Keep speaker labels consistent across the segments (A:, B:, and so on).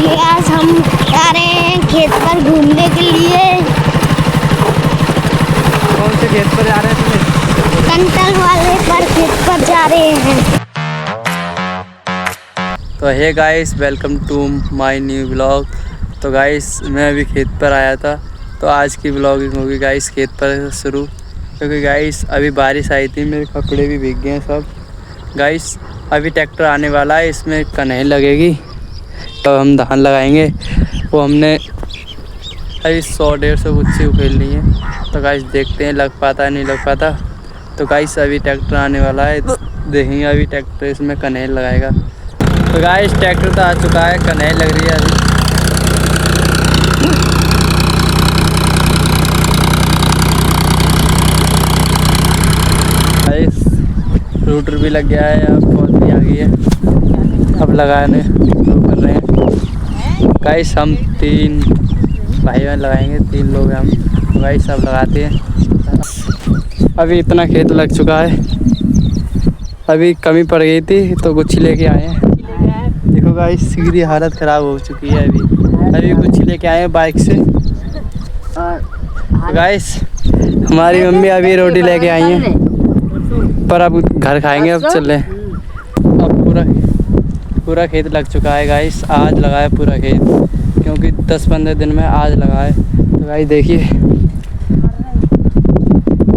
A: आज हम जा रहे हैं खेत पर घूमने के लिए।
B: कौन से खेत पर जा रहे हैं तुम्हें?
A: कंटल वाले पर खेत पर जा रहे हैं।
B: तो hey guys, welcome to my new blog. तो गाइस मैं अभी खेत पर आया था, तो आज की ब्लॉगिंग होगी गाइस खेत पर शुरू, क्योंकि गाइस अभी बारिश आई थी, मेरे कपड़े भी भीग गए हैं सब। गाइस अभी ट्रैक्टर आने वाला है, इसमें कन्हैल लगेगी तो हम धान लगाएंगे। वो हमने अभी 100-150 गुच्छी उखेल ली है, तो गाइस देखते हैं लग पाता है नहीं लग पाता। तो गाइस अभी ट्रैक्टर आने वाला है, देखेंगे अभी ट्रैक्टर इसमें कन्हैल लगाएगा। तो गाइस ट्रैक्टर तो आ चुका है, कन्हैल लग रही है अभी। गाइस रूटर भी लग गया है, अब बहुत भी आ गई है, अब लगाने शुरू कर रहे हैं। गाइस हम 3 भाई बहन लगाएंगे, 3 लोग हैं हम। तो गाइस सब लगाते हैं। अभी इतना खेत लग चुका है, अभी कमी पड़ गई थी तो गुच्छी लेके आए हैं। देखो गाइस सीधी हालत ख़राब हो चुकी है, अभी गुच्छी लेके आए हैं बाइक से। तो गाइस हमारी मम्मी अभी रोटी लेके आई हैं, पर अब घर खाएंगे, अब चल रहे हैं। अब पूरा खेत लग चुका है गाइस, आज लगा है पूरा खेत, क्योंकि 10-15 दिन में आज लगा है। तो गाइस देखिए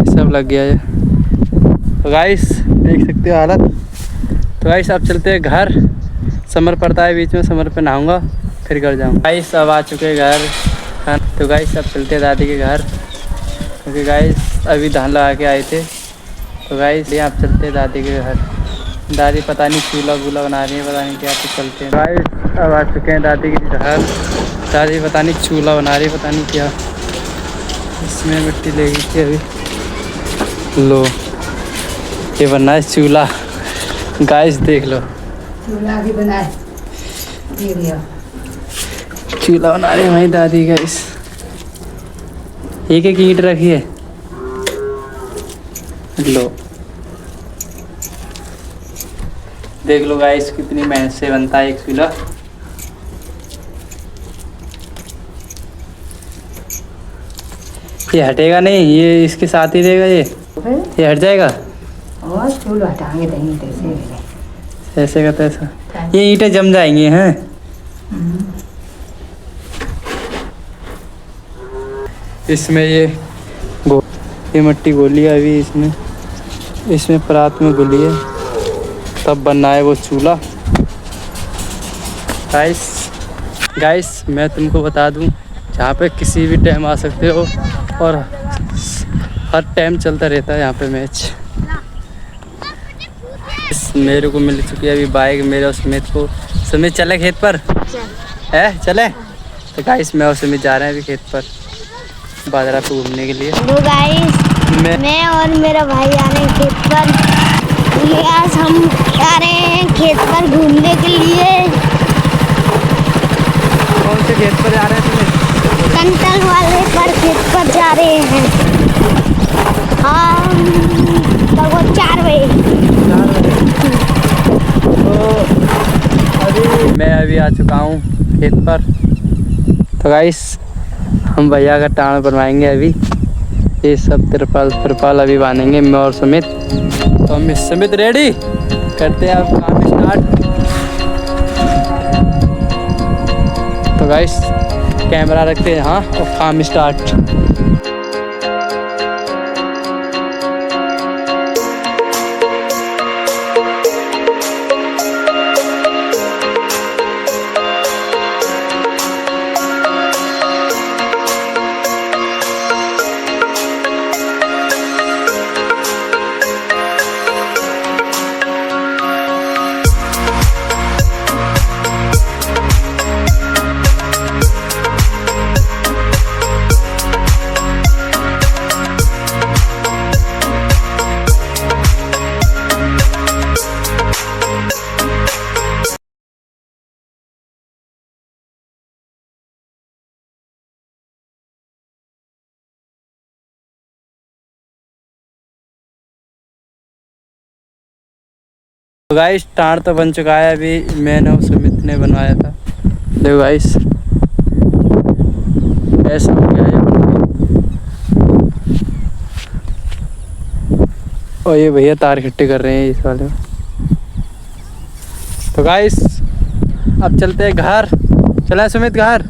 B: सब लग गया है। तो गाइस देख सकते हो हालत। तो गाइस अब चलते हैं घर, समर पड़ता है बीच में, समर पे नहाऊंगा फिर घर जाऊँगा। गाइस अब आ चुके हैं घर। तो गाइस अब चलते हैं दादी के घर, क्योंकि गाइस अभी धान लगा के आए थे। तो गाइस ये आप चलते हैं दादी के घर। दादी पता नहीं चूल्हा वूल्हा बना रही है, पता नहीं क्या, तो चलते हैं। गाइस अब आ चुके हैं दादी के घर। दादी पता नहीं चूल्हा बना रही है, पता नहीं क्या, इसमें मिट्टी ले गई थी अभी। लो ये बनना है चूल्हा, गाइस देख लो
C: चूल्हा भी बना है,
B: चूल्हा बना रही है वही दादी। गाइस एक एक ईंट रखी है, लो देख लो गाइस कितनी मेहनत से बनता है एक चूल्हा। ये हटेगा नहीं, ये इसके साथ ही रहेगा, ये हट जाएगा
C: और चूल्हा हटाएंगे तैसे
B: ऐसे का तैसा। ये ईंटें जम जाएंगी हैं। इसमें ये मिट्टी गोली है अभी, इसमें परात में गोली है, तब बनना है वो चूल्हा। गाइस मैं तुमको बता दूं, जहाँ पे किसी भी टाइम आ सकते हो, और हर टाइम चलता रहता है यहाँ पे मैच। मेरे को मिल चुकी है अभी बाइक, मेरे और सुमित को। सुमित चले खेत पर है, चले। तो गाइस मैं और सुमित जा रहे हैं अभी खेत पर बाजरा पे घूमने के लिए।
A: हेलो गाइस, मैं और मेरा भाई आ रहे हैं खेत पर। आज हम जा रहे हैं खेत पर घूमने के लिए।
B: कौन से खेत पर जा रहे हैं तुम्हें?
A: कंटल वाले पर खेत पर जा रहे हैं। हाँ लगभग 4 बजे।
B: तो मैं अभी आ चुका हूँ खेत पर। तो गाइस हम भैया का टाण बनवाएंगे अभी, ये सब तिरपाल अभी बांधेंगे मैं और सुमित। तो हम सुमित रेडी करते हैं अब काम स्टार्ट। तो गाइस कैमरा रखते हैं यहाँ और काम स्टार्ट। तो गाइस टाण तो बन चुका है, अभी मैंने और सुमित ने बनवाया था। देखो गाइस ऐसा हो गया है बन के। और ये भैया तार इकट्ठे कर रहे हैं इस वाले में। तो गाइस अब चलते हैं घर। चलें सुमित घर।